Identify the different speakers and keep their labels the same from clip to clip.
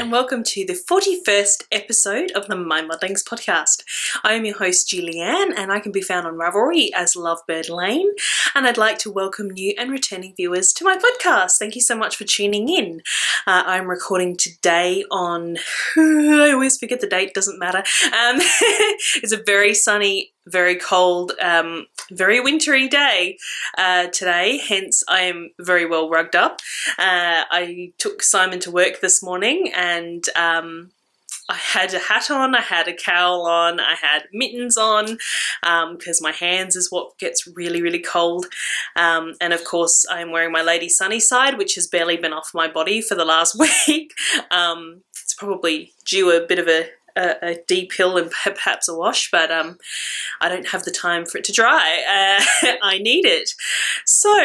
Speaker 1: and welcome to the 41st episode of the MyMuddlings podcast. I am your host Julianne, and I can be found on Ravelry as Lovebird Lane, and I'd like to welcome new and returning viewers to my podcast. Thank you so much for tuning in. I'm recording today on, I always forget the date, doesn't matter. It's a very sunny, very cold, very wintry day today, hence I am very well rugged up. I took Simon to work this morning and I had a hat on, I had a cowl on, I had mittens on because my hands is what gets really, really cold. And of course I'm wearing my Lady Sunny side, which has barely been off my body for the last week. It's probably due a bit of a deep hill and perhaps a wash, but I don't have the time for it to dry. I need it. So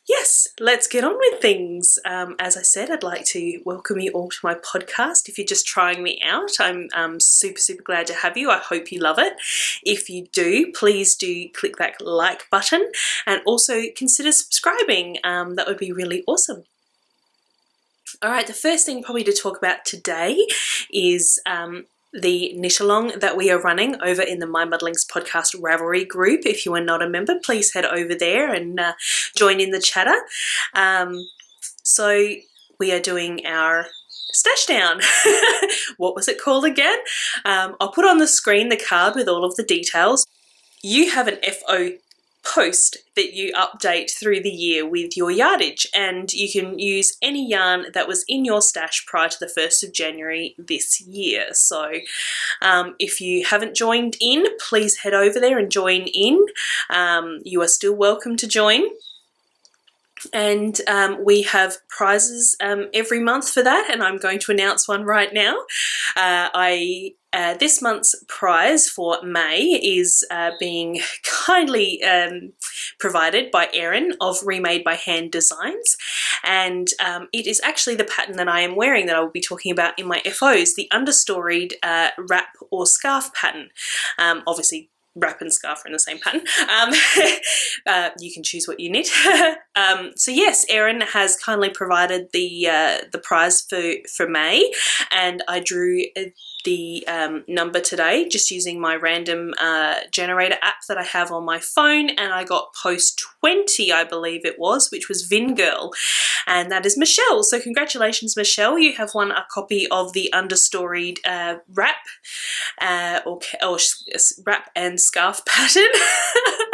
Speaker 1: yes, let's get on with things. As I said, I'd like to welcome you all to my podcast. If you're just trying me out, I'm super, super glad to have you. I hope you love it. If you do, please do click that like button and also consider subscribing. That would be really awesome. All right, the first thing probably to talk about today is the knit-along that we are running over in the MyMuddlings podcast Ravelry group. If you are not a member, please head over there and join in the chatter. So we are doing our stash down. What was it called again? I'll put on the screen the card with all of the details. You have an FO post that you update through the year with your yardage, and you can use any yarn that was in your stash prior to the 1st of January this year. So if you haven't joined in, please head over there and join in. You are still welcome to join. And we have prizes every month for that, and I'm going to announce one right now. This month's prize for May is being kindly provided by Erin of Remade by Hand Designs, and it is actually the pattern that I am wearing that I will be talking about in my FOs, the understoried wrap or scarf pattern. Obviously, wrap and scarf are in the same pattern. You can choose what you knit. So yes, Erin has kindly provided the prize for May, and I drew the number today just using my random generator app that I have on my phone, and I got post 20, I believe it was, which was Vin Girl, and that is Michelle. So congratulations, Michelle, you have won a copy of the understoried wrap or wrap and scarf pattern.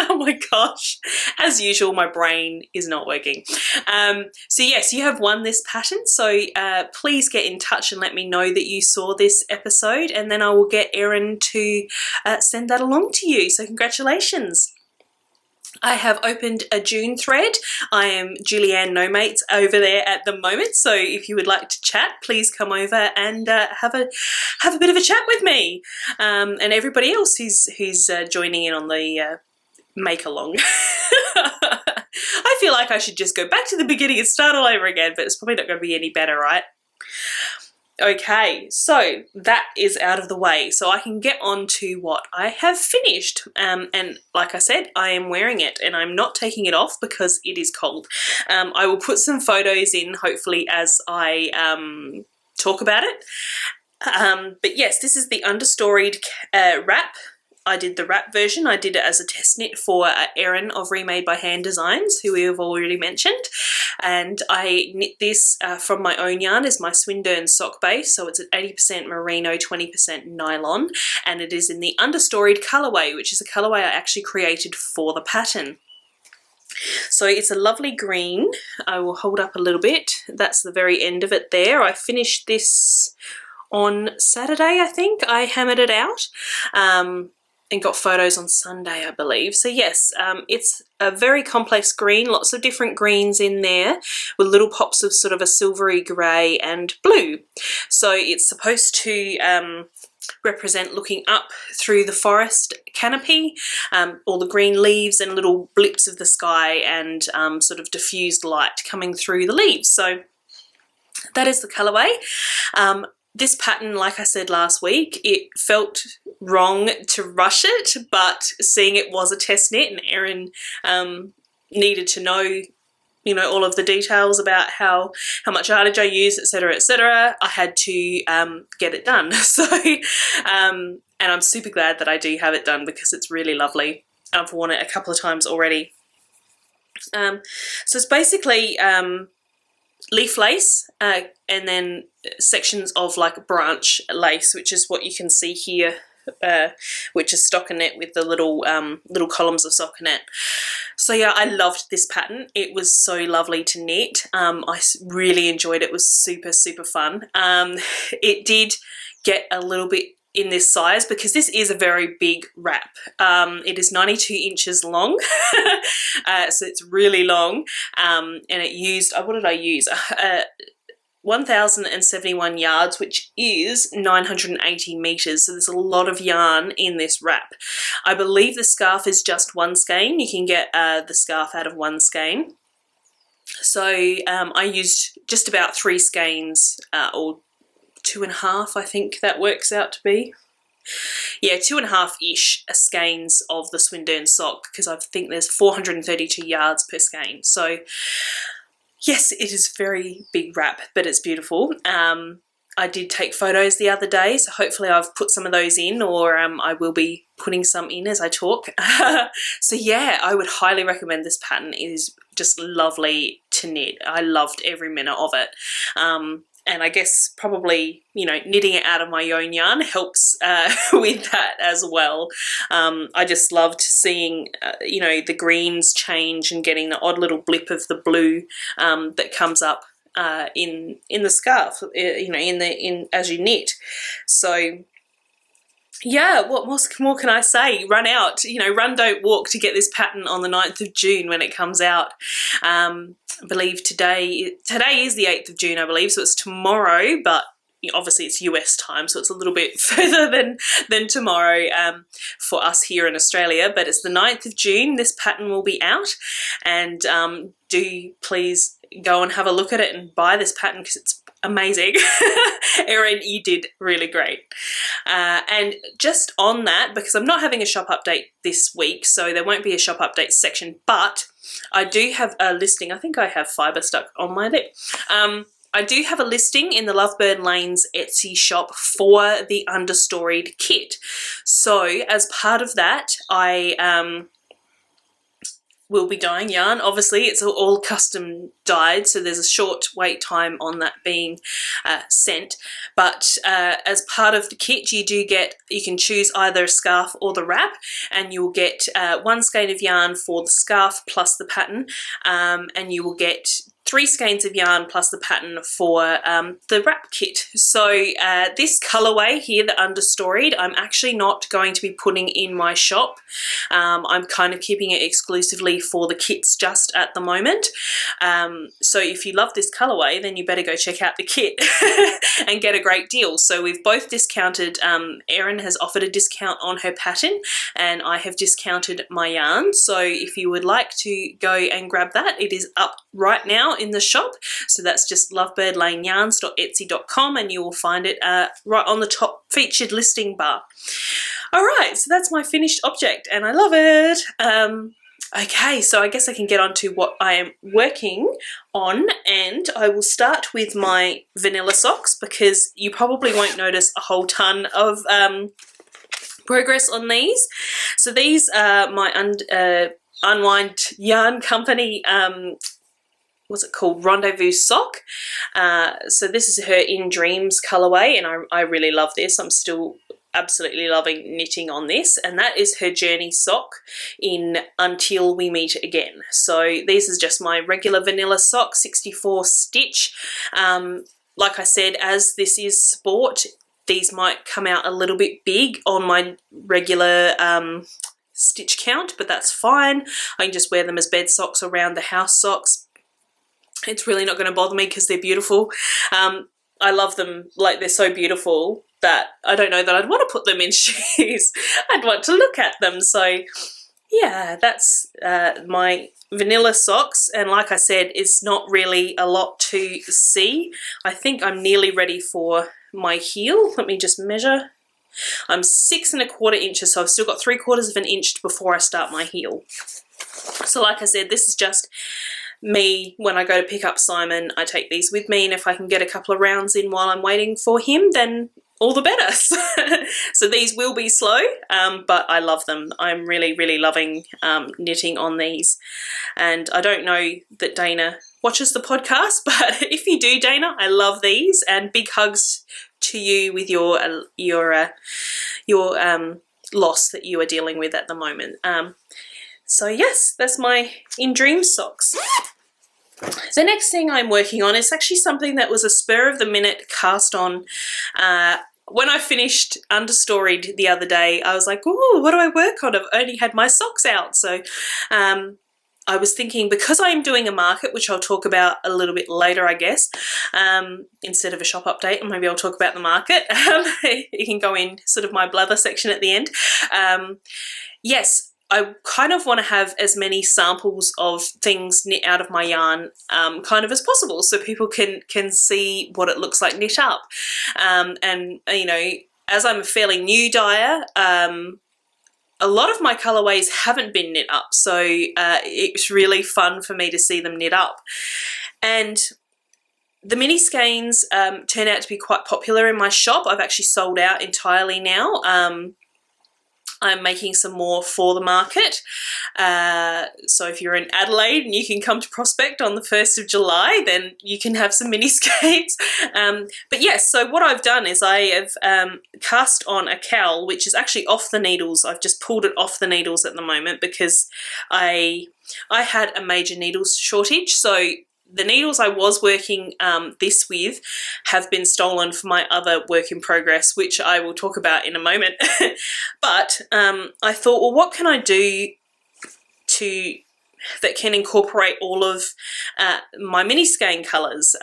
Speaker 1: Oh my gosh, as usual my brain is not working. So yes, you have won this pattern, so please get in touch and let me know that you saw this episode, and then I will get Erin to send that along to you. So congratulations. I have opened a June thread. I am Julianne No Mates over there at the moment, so if you would like to chat, please come over and have a bit of a chat with me, and everybody else who's joining in on the make along. I feel like I should just go back to the beginning and start all over again, but it's probably not going to be any better, right? Okay, so that is out of the way, so I can get on to what I have finished. And like I said, I am wearing it and I'm not taking it off because it is cold. I will put some photos in, hopefully, as I talk about it. But yes, this is the understoried wrap. I did the wrap version. I did it as a test knit for Erin of Remade by Hand Designs, who we have already mentioned. And I knit this from my own yarn as my Swindon sock base. So it's at 80% merino, 20% nylon. And it is in the understoried colourway, which is a colourway I actually created for the pattern. So it's a lovely green. I will hold up a little bit. That's the very end of it there. I finished this on Saturday, I think. I hammered it out. And got photos on Sunday, I believe. So yes, it's a very complex green, lots of different greens in there with little pops of sort of a silvery grey and blue. So it's supposed to represent looking up through the forest canopy, all the green leaves and little blips of the sky and sort of diffused light coming through the leaves. So that is the colourway. This pattern, like I said last week, it felt wrong to rush it, but seeing it was a test knit and Erin needed to know, you know, all of the details about how much yardage I use, etc., etc., I had to get it done. So, and I'm super glad that I do have it done because it's really lovely. I've worn it a couple of times already. So it's basically leaf lace and then sections of like branch lace, which is what you can see here, which is stockinette with the little columns of stockinette. So yeah, I loved this pattern. It was so lovely to knit. I really enjoyed it. It was super, super fun. It did get a little bit in this size because this is a very big wrap. It is 92 inches long, so it's really long, and it used, what did I use? 1,071 yards, which is 980 meters. So there's a lot of yarn in this wrap. I believe the scarf is just one skein. You can get the scarf out of one skein. So I used just about 3 skeins, or 2.5, I think that works out to be. Yeah, 2.5-ish skeins of the Swindon sock, because I think there's 432 yards per skein. So yes, it is a very big wrap, but it's beautiful. I did take photos the other day, so hopefully I've put some of those in, or I will be putting some in as I talk. So yeah, I would highly recommend this pattern. It is just lovely to knit. I loved every minute of it. And I guess probably, you know, knitting it out of my own yarn helps with that as well. I just loved seeing, you know, the greens change and getting the odd little blip of the blue that comes up in the scarf, you know, as you knit. So yeah, what more can I say? Run out, you know, run, don't walk to get this pattern on the 9th of June when it comes out. I believe today is the 8th of June, I believe, so it's tomorrow, but obviously it's US time, so it's a little bit further than tomorrow for us here in Australia, but it's the 9th of June. This pattern will be out, and do please go and have a look at it and buy this pattern because it's amazing. Erin, you did really great. And just on that, because I'm not having a shop update this week, so there won't be a shop update section, but I do have a listing. I think I have fibre stuck on my lip. I do have a listing in the Lovebird Lanes Etsy shop for the understoried kit. So as part of that, I will be dyeing yarn. Obviously, it's all custom dyed, so there's a short wait time on that being sent. But as part of the kit, you can choose either a scarf or the wrap, and you will get 1 skein of yarn for the scarf plus the pattern, and you will get 3 skeins of yarn plus the pattern for the wrap kit. So this colourway here, the understoried, I'm actually not going to be putting in my shop. I'm kind of keeping it exclusively for the kits just at the moment. So if you love this colourway, then you better go check out the kit and get a great deal. So we've both discounted. Erin has offered a discount on her pattern, and I have discounted my yarn. So if you would like to go and grab that, it is up right now in the shop. So that's just lovebirdlaneyarns.etsy.com, and you will find it right on the top featured listing bar. All right, so that's my finished object, and I love it. Okay, so I guess I can get on to what I am working on, and I will start with my vanilla socks because you probably won't notice a whole ton of progress on these. So these are my Unwind yarn company, what's it called, Rendezvous sock. So this is her In Dreams colourway, and I really love this. I'm still absolutely loving knitting on this, and that is her Journey sock in Until We Meet Again. So these is just my regular vanilla sock, 64 stitch. Like I said, as this is sport, these might come out a little bit big on my regular stitch count, but that's fine. I can just wear them as bed socks or around the house socks. It's really not going to bother me because they're beautiful. I love them, like they're so beautiful that I don't know that I'd want to put them in shoes. I'd want to look at them. So yeah, that's my vanilla socks, and like I said, it's not really a lot to see. I think I'm nearly ready for my heel. Let me just measure. I'm 6 1/4 inches, so I've still got 3/4 of an inch before I start my heel. So like I said, this is just when I go to pick up Simon, I take these with me, and if I can get a couple of rounds in while I'm waiting for him, then all the better. So these will be slow, but I love them. I'm really, really loving knitting on these. And I don't know that Dana watches the podcast, but if you do, Dana, I love these, and big hugs to you with your loss that you are dealing with at the moment. So yes, that's my In Dreams socks. The next thing I'm working on is actually something that was a spur of the minute cast on. When I finished Understoried the other day, I was like, oh, what do I work on? I've only had my socks out. So I was thinking, because I am doing a market, which I'll talk about a little bit later, I guess, instead of a shop update, and maybe I'll talk about the market. You can go in sort of my blather section at the end. Yes, I kind of want to have as many samples of things knit out of my yarn kind of as possible, so people can see what it looks like knit up. And, you know, as I'm a fairly new dyer, a lot of my colourways haven't been knit up, so it's really fun for me to see them knit up. And the mini skeins turn out to be quite popular in my shop. I've actually sold out entirely now. I'm making some more for the market. So if you're in Adelaide and you can come to Prospect on the 1st of July, then you can have some mini skeins. But yes, so what I've done is I have cast on a cowl, which is actually off the needles. I've just pulled it off the needles at the moment because I had a major needles shortage. So the needles I was working this with have been stolen for my other work in progress, which I will talk about in a moment. But I thought, well, what can I do that can incorporate all of my mini skein colours,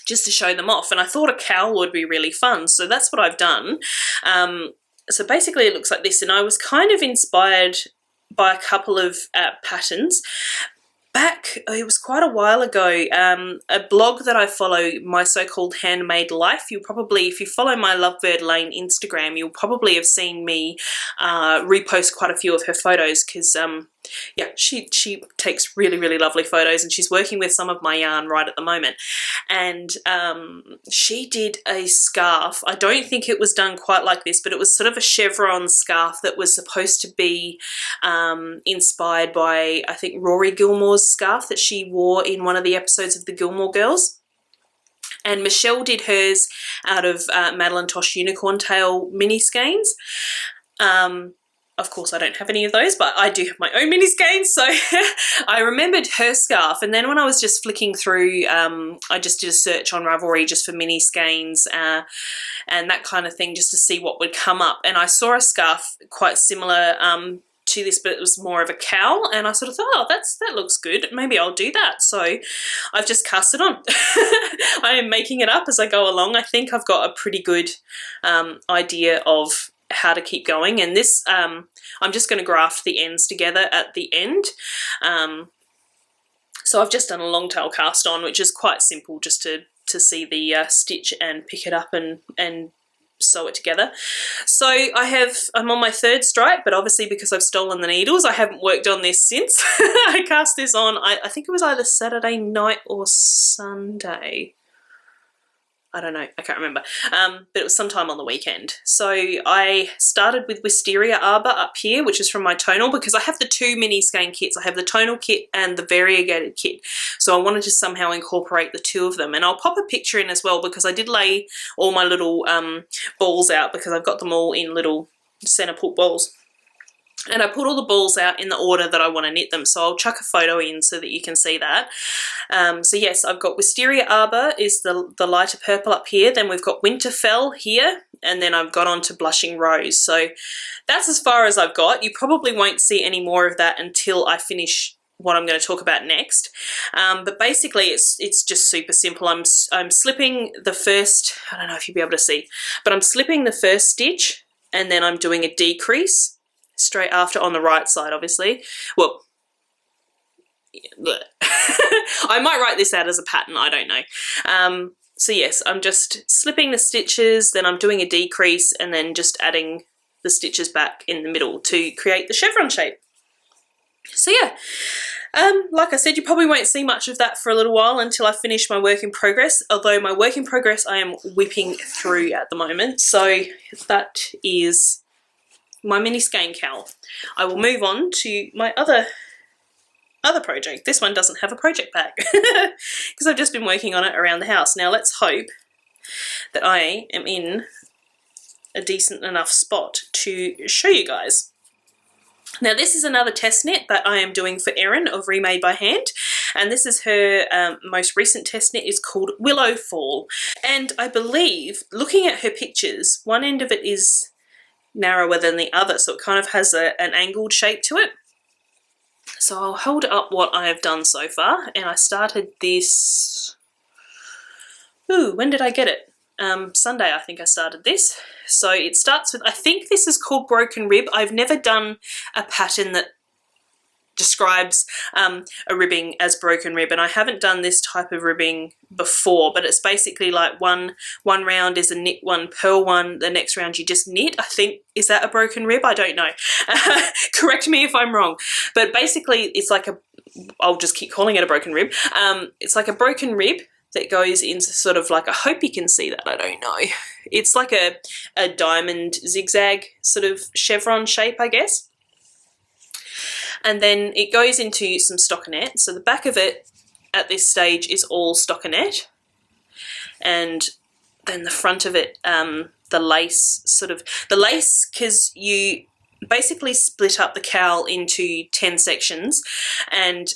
Speaker 1: just to show them off? And I thought a cowl would be really fun, so that's what I've done. So basically it looks like this, and I was kind of inspired by a couple of patterns. Back, it was quite a while ago, a blog that I follow, My So-Called Handmade Life. You'll probably, if you follow my Lovebird Lane Instagram, you'll probably have seen me repost quite a few of her photos, because yeah, she takes really, really lovely photos, and she's working with some of my yarn right at the moment. And she did a scarf. I don't think it was done quite like this, but it was sort of a chevron scarf that was supposed to be inspired by, I think, Rory Gilmore's scarf that she wore in one of the episodes of the Gilmore Girls. And Michelle did hers out of Madeline Tosh Unicorn Tail mini skeins. Of course, I don't have any of those, but I do have my own mini skeins, so I remembered her scarf. And then when I was just flicking through, I just did a search on Ravelry just for mini skeins and that kind of thing, just to see what would come up. And I saw a scarf quite similar to this, but it was more of a cowl, and I sort of thought, oh, that looks good, maybe I'll do that. So I've just cast it on. I am making it up as I go along. I think I've got a pretty good idea of how to keep going, and this I'm just going to graft the ends together at the end. So I've just done a long tail cast on, which is quite simple, just to see the stitch and pick it up and sew it together. So I'm on my third stripe, but obviously because I've stolen the needles, I haven't worked on this since. I cast this on, I think it was either Saturday night or Sunday. I don't know, I can't remember, but it was sometime on the weekend. So I started with Wisteria Arbor up here, which is from my tonal, because I have the two mini skein kits. I have the tonal kit and the variegated kit. So I wanted to somehow incorporate the two of them. And I'll pop a picture in as well, because I did lay all my little balls out, because I've got them all in little centre pull balls. And I put all the balls out in the order that I want to knit them, so I'll chuck a photo in so that you can see that. So yes, I've got Wisteria Arbor is the lighter purple up here, then we've got Winterfell here, and then I've got on to Blushing Rose. So that's as far as I've got. You probably won't see any more of that until I finish what I'm going to talk about next. But basically it's just super simple. I'm slipping the first, I don't know if you'll be able to see, but I'm slipping the first stitch, and then I'm doing a decrease straight after on the right side, obviously. Well, I might write this out as a pattern, I don't know. So yes, I'm just slipping the stitches, then I'm doing a decrease, and then just adding the stitches back in the middle to create the chevron shape. So yeah, Like I said, you probably won't see much of that for a little while until I finish my work in progress, although my work in progress I am whipping through at the moment. So that is my mini skein cowl. I will move on to my other project. This one doesn't have a project bag because I've just been working on it around the house. Now let's hope that I am in a decent enough spot to show you guys. Now this is another test knit that I am doing for Erin of Remade by Hand, and this is her most recent test knit. Is called Willow Fall, and I believe, looking at her pictures, one end of it is narrower than the other, so it kind of has an angled shape to it. So I'll hold up what I have done so far, and I started this, when did I get it? Sunday I think I started this. So it starts with, I think this is called Broken Rib. I've never done a pattern that describes a ribbing as broken rib, and I haven't done this type of ribbing before, but it's basically like one round is a knit one, purl one, the next round you just knit. I think, is that a broken rib? I don't know. Correct me if I'm wrong, but basically it's like I'll just keep calling it a broken rib. It's like a broken rib that goes into sort of like, I hope you can see that, I don't know. It's like a diamond zigzag sort of chevron shape, I guess. And then it goes into some stockinette. So the back of it at this stage is all stockinette. And then the front of it, the lace, because you basically split up the cowl into 10 sections, and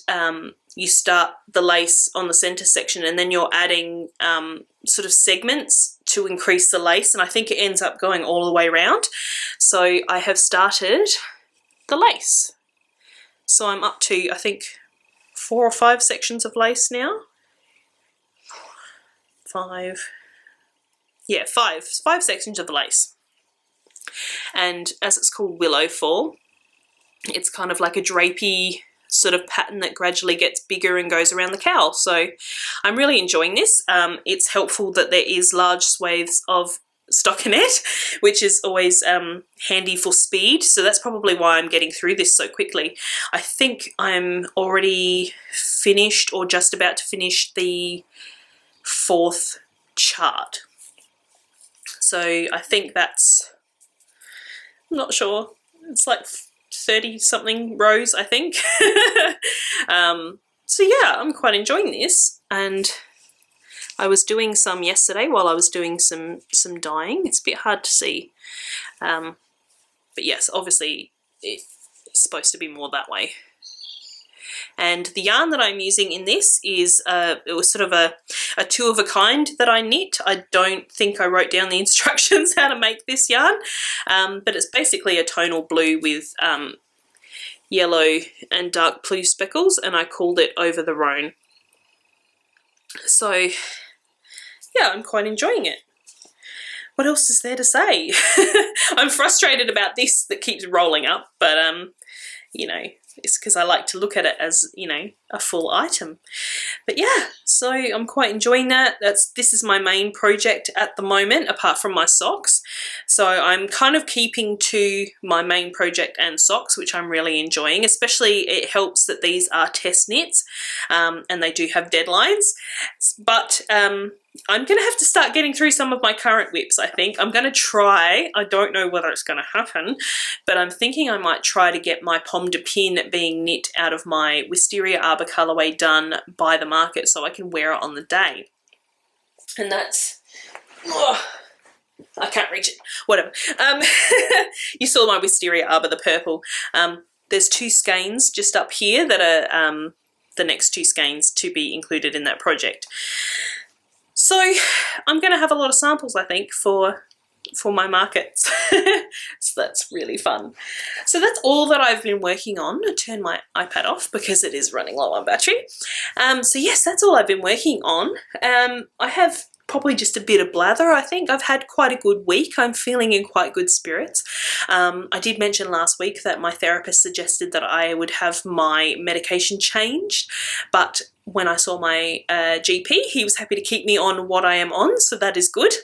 Speaker 1: you start the lace on the center section, and then you're adding sort of segments to increase the lace, and I think it ends up going all the way around. So I have started the lace. So I'm up to, I think, 4 or 5 sections of lace now. 5. Yeah, 5 sections of the lace. And as it's called Willow Fall, it's kind of like a drapey sort of pattern that gradually gets bigger and goes around the cowl. So I'm really enjoying this. It's helpful that there is large swathes of stockinette, which is always handy for speed. So that's probably why I'm getting through this so quickly. I think I'm already finished or just about to finish the 4th chart. So I think that's, I'm not sure, it's like 30 something rows, I think. So yeah, I'm quite enjoying this, and I was doing some yesterday while I was doing some dyeing. It's a bit hard to see, but yes, obviously it's supposed to be more that way. And the yarn that I'm using in this is, it was sort of a 2 of a kind that I knit. I don't think I wrote down the instructions how to make this yarn, but it's basically a tonal blue with yellow and dark blue speckles, and I called it Over the Rhone. So yeah, I'm quite enjoying it. What else is there to say? I'm frustrated about this that keeps rolling up, but you know, it's because I like to look at it as, you know, a full item. But yeah, so I'm quite enjoying that. This is my main project at the moment, apart from my socks. So I'm kind of keeping to my main project and socks, which I'm really enjoying. Especially it helps that these are test knits, and they do have deadlines. But I'm going to have to start getting through some of my current whips, I think. I'm going to try, I don't know whether it's going to happen, but I'm thinking I might try to get my pomme de pin being knit out of my Wisteria Arbor colourway done by the market so I can wear it on the day. And that's, oh, I can't reach it, whatever. You saw my Wisteria Arbor, the purple. There's 2 skeins just up here that are the next 2 skeins to be included in that project. So I'm going to have a lot of samples, I think, for my markets. So that's really fun. So that's all that I've been working on. I turn my iPad off because it is running low on battery. So yes, that's all I've been working on. I have probably just a bit of blather, I think. I've had quite a good week. I'm feeling in quite good spirits. I did mention last week that my therapist suggested that I would have my medication changed, but when I saw my GP, he was happy to keep me on what I am on, so that is good.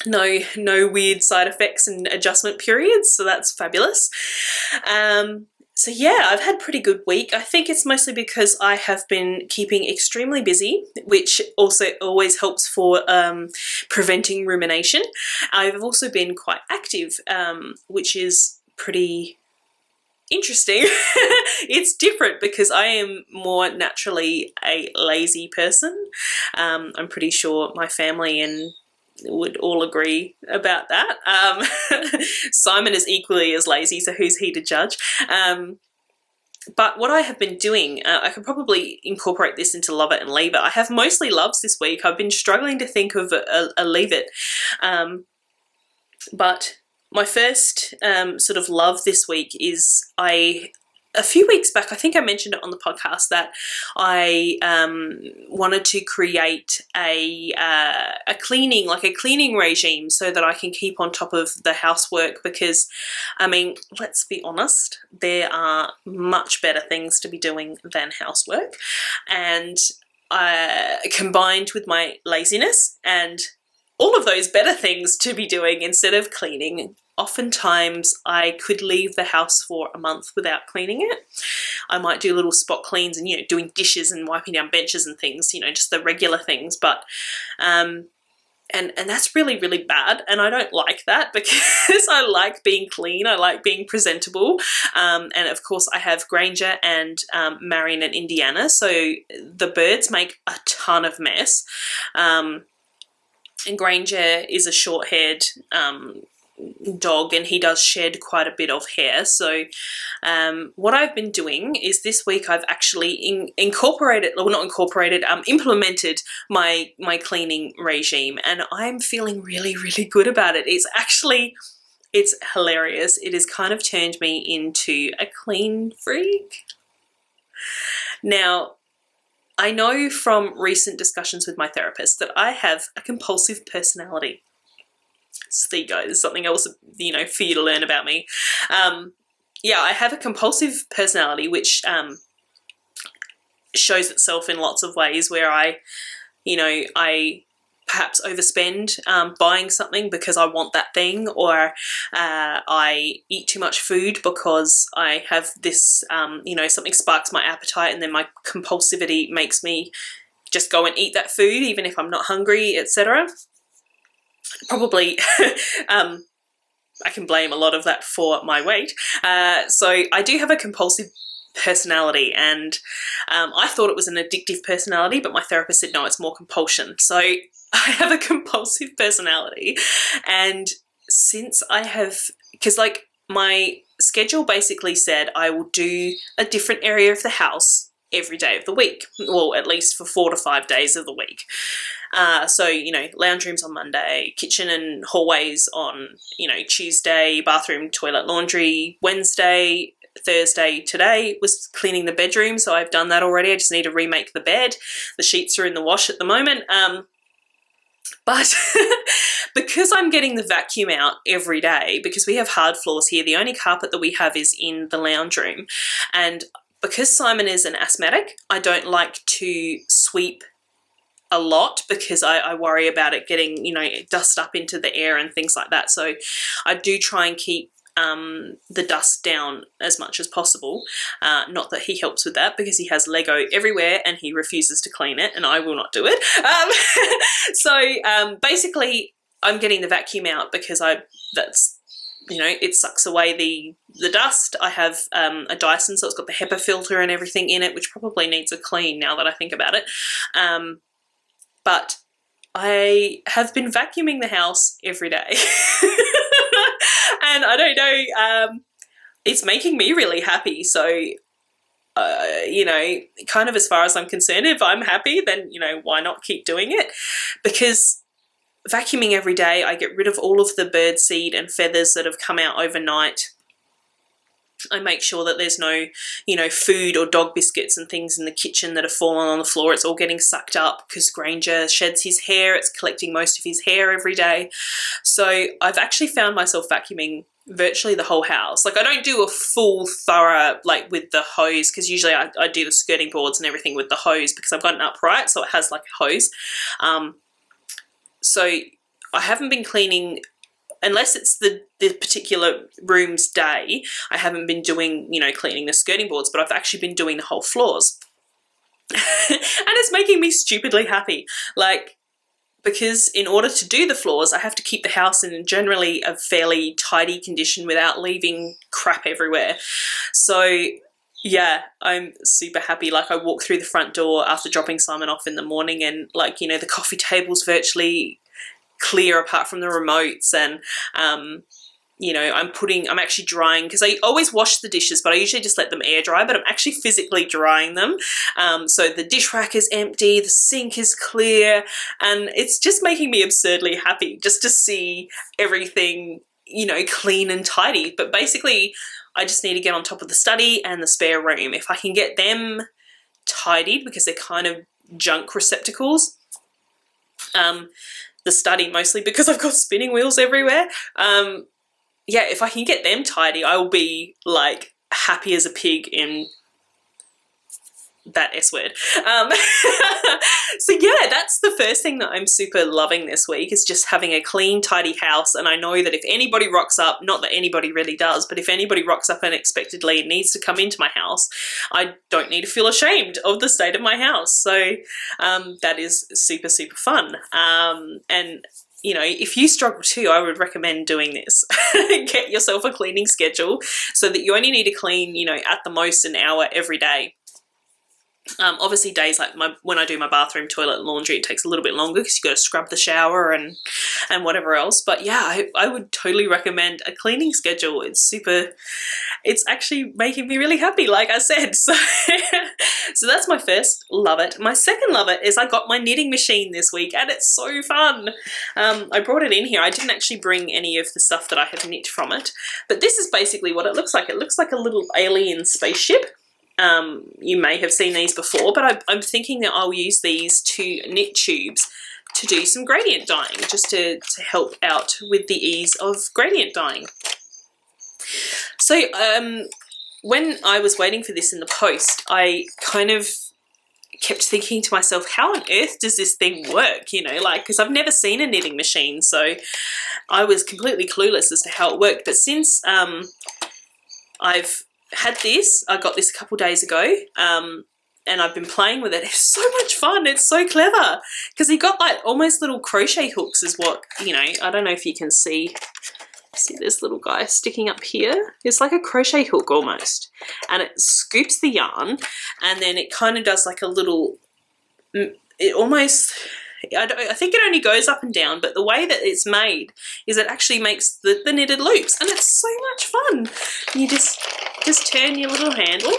Speaker 1: No weird side effects and adjustment periods, so that's fabulous. So yeah, I've had a pretty good week. I think it's mostly because I have been keeping extremely busy, which also always helps for preventing rumination. I've also been quite active, which is pretty interesting. It's different because I am more naturally a lazy person. I'm pretty sure my family and would all agree about that. Simon is equally as lazy, so who's he to judge? But what I have been doing, I could probably incorporate this into love it and leave it. I have mostly loves this week. I've been struggling to think of a leave it. But my first sort of love this week is a few weeks back, I think I mentioned it on the podcast, that I wanted to create a cleaning regime so that I can keep on top of the housework, because, I mean, let's be honest, there are much better things to be doing than housework, and combined with my laziness and all of those better things to be doing instead of cleaning, oftentimes I could leave the house for a month without cleaning it. I might do little spot cleans and, doing dishes and wiping down benches and things, just the regular things. But, and that's really, really bad. And I don't like that because I like being clean. I like being presentable. And of course I have Granger and Marion and Indiana. So the birds make a ton of mess. And Granger is a short-haired dog, and he does shed quite a bit of hair. So what I've been doing is this week I've actually implemented my cleaning regime, and I'm feeling really, really good about it. It's hilarious. It has kind of turned me into a clean freak. Now, I know from recent discussions with my therapist that I have a compulsive personality. So there you go, there's something else, for you to learn about me. Yeah, I have a compulsive personality, which shows itself in lots of ways, where I perhaps overspend buying something because I want that thing, or I eat too much food because I have this, something sparks my appetite, and then my compulsivity makes me just go and eat that food even if I'm not hungry, etc. Probably I can blame a lot of that for my weight. So I do have a compulsive personality, and I thought it was an addictive personality, but my therapist said no, it's more compulsion. So I have a compulsive personality, and since because my schedule basically said I will do a different area of the house every day of the week, well, at least for 4 to 5 days of the week. So, lounge rooms on Monday, kitchen and hallways on, Tuesday, bathroom, toilet, laundry, Wednesday, Thursday. Today was cleaning the bedroom, so I've done that already. I just need to remake the bed. The sheets are in the wash at the moment. But because I'm getting the vacuum out every day, because we have hard floors here, the only carpet that we have is in the lounge room. And because Simon is an asthmatic, I don't like to sweep a lot because I worry about it getting, dust up into the air and things like that. So I do try and keep the dust down as much as possible. Not that he helps with that, because he has Lego everywhere and he refuses to clean it, and I will not do it. So basically I'm getting the vacuum out because it sucks away the dust. I have a Dyson, so it's got the HEPA filter and everything in it, which probably needs a clean now that I think about it. But I have been vacuuming the house every day. And I don't know, it's making me really happy. So, kind of as far as I'm concerned, if I'm happy, then, why not keep doing it? Because vacuuming every day, I get rid of all of the bird seed and feathers that have come out overnight. I make sure that there's no, food or dog biscuits and things in the kitchen that have fallen on the floor. It's all getting sucked up because Granger sheds his hair. It's collecting most of his hair every day. So I've actually found myself vacuuming virtually the whole house. I don't do a full thorough, with the hose, because usually I do the skirting boards and everything with the hose because I've got an upright, so it has a hose. So I haven't been cleaning unless it's the particular room's day, I haven't been doing, you know, cleaning the skirting boards, but I've actually been doing the whole floors. And it's making me stupidly happy. Like, because in order to do the floors, I have to keep the house in generally a fairly tidy condition without leaving crap everywhere. So yeah, I'm super happy. Like, I walk through the front door after dropping Simon off in the morning, and like, you know, the coffee table's virtually clear apart from the remotes, and you know, I'm actually drying, because I always wash the dishes, but I usually just let them air dry, but I'm actually physically drying them. So the dish rack is empty, the sink is clear, and it's just making me absurdly happy just to see everything, you know, clean and tidy. But basically, I just need to get on top of the study and the spare room. If I can get them tidied, because they're kind of junk receptacles, the study mostly because I've got spinning wheels everywhere, yeah, if I can get them tidy, I will be like happy as a pig in that S word. So yeah, that's the first thing that I'm super loving this week, is just having a clean, tidy house. And I know that if anybody rocks up, not that anybody really does, but if anybody rocks up unexpectedly and needs to come into my house, I don't need to feel ashamed of the state of my house. So that is super, super fun. And you know, if you struggle too, I would recommend doing this. Get yourself a cleaning schedule so that you only need to clean, you know, at the most an hour every day. Obviously days like when I do my bathroom, toilet and laundry, it takes a little bit longer because you've got to scrub the shower and whatever else. But yeah, I would totally recommend a cleaning schedule. It's actually making me really happy, like I said. So, so that's my first love it. My second love it is I got my knitting machine this week, and it's so fun. I brought it in here. I didn't actually bring any of the stuff that I have knit from it, but this is basically what it looks like. It looks like a little alien spaceship. You may have seen these before, but I'm thinking that I'll use these two knit tubes to do some gradient dyeing, just to help out with the ease of gradient dyeing. So when I was waiting for this in the post, I kind of kept thinking to myself, how on earth does this thing work? You know, like, because I've never seen a knitting machine, so I was completely clueless as to how it worked. But since I've had this, I got this a couple days ago, and I've been playing with it. It's so much fun. It's so clever, because he got like almost little crochet hooks is what, you know, I don't know if you can see this little guy sticking up here. It's like a crochet hook almost, and it scoops the yarn, and then it kind of does like a little, it almost, I think it only goes up and down, but the way that it's made is it actually makes the knitted loops, and it's so much fun. You just turn your little handle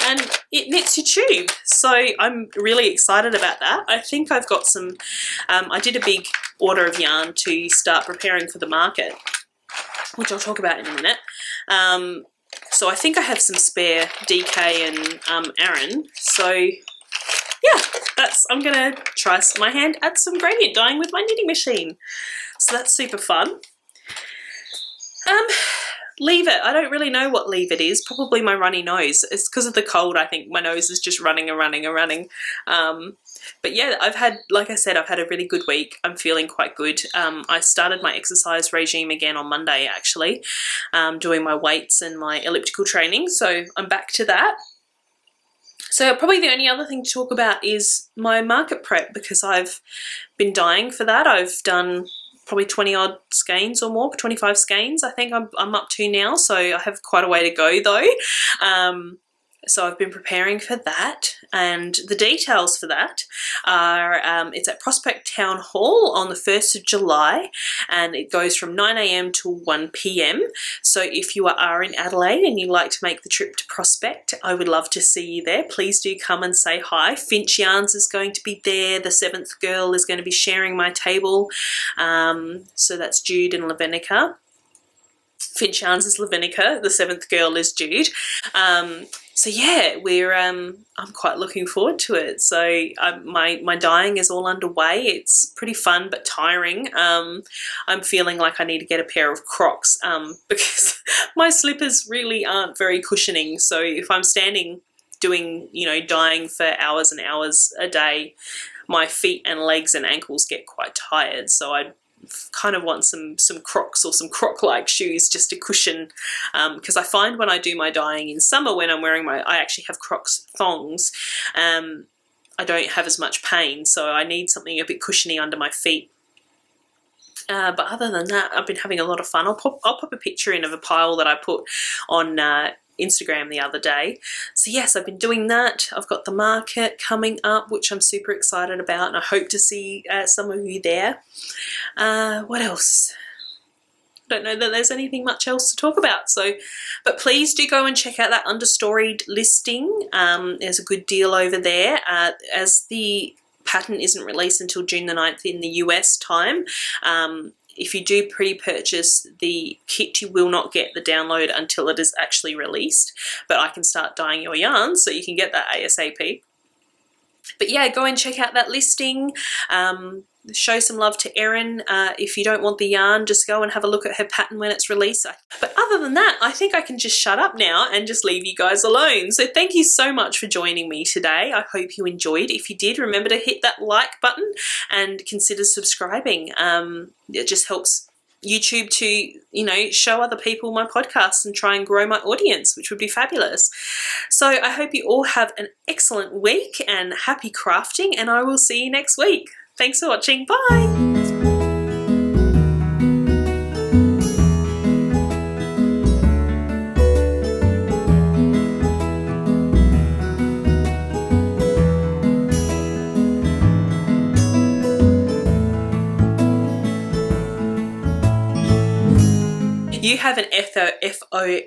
Speaker 1: and it knits your tube. So I'm really excited about that. I think I've got some, I did a big order of yarn to start preparing for the market, which I'll talk about in a minute. So I think I have some spare DK and Aaron. So yeah, I'm gonna try my hand at some gradient dyeing with my knitting machine. So that's super fun. Leave it. I don't really know what leave it is. Probably my runny nose. It's because of the cold. I think my nose is just running and running and running. But yeah, like I said, I've had a really good week. I'm feeling quite good. I started my exercise regime again on Monday, actually, doing my weights and my elliptical training. So I'm back to that. So probably the only other thing to talk about is my market prep, because I've been dying for that. I've done probably 20 odd skeins or more, 25 skeins I think I'm up to now, so I have quite a way to go though. So I've been preparing for that, and the details for that are it's at Prospect Town Hall on the 1st of July, and it goes from 9 AM to 1 PM. So if you are in Adelaide and you'd like to make the trip to Prospect, I would love to see you there. Please do come and say hi. Finch Yarns is going to be there. The Seventh Girl is going to be sharing my table. So that's Jude and Lavenica. Finch Yarns is Lavenica, the Seventh Girl is Jude. So yeah, I'm quite looking forward to it. So my dyeing is all underway. It's pretty fun but tiring. I'm feeling like I need to get a pair of Crocs because my slippers really aren't very cushioning. So if I'm standing doing, you know, dyeing for hours and hours a day, my feet and legs and ankles get quite tired. So kind of want some Crocs or some Croc-like shoes just to cushion, because I find when I do my dyeing in summer, when I'm wearing I actually have Crocs thongs, I don't have as much pain, so I need something a bit cushiony under my feet. But other than that, I've been having a lot of fun. I'll pop a picture in of a pile that I put on Instagram the other day. So yes, I've been doing that. I've got the market coming up, which I'm super excited about, and I hope to see some of you there. What else? I don't know that there's anything much else to talk about. So, but please do go and check out that understoried listing. There's a good deal over there. As the pattern isn't released until June the 9th in the US time, if you do pre-purchase the kit, you will not get the download until it is actually released, but I can start dyeing your yarns so you can get that ASAP. But yeah, go and check out that listing. Show some love to Erin. If you don't want the yarn, just go and have a look at her pattern when it's released. But other than that, I think I can just shut up now and just leave you guys alone. So thank you so much for joining me today. I hope you enjoyed. If you did, remember to hit that like button and consider subscribing. It just helps YouTube to, you know, show other people my podcast and try and grow my audience, which would be fabulous. So I hope you all have an excellent week and happy crafting, and I will see you next week. Thanks for watching. Bye! You have an F-O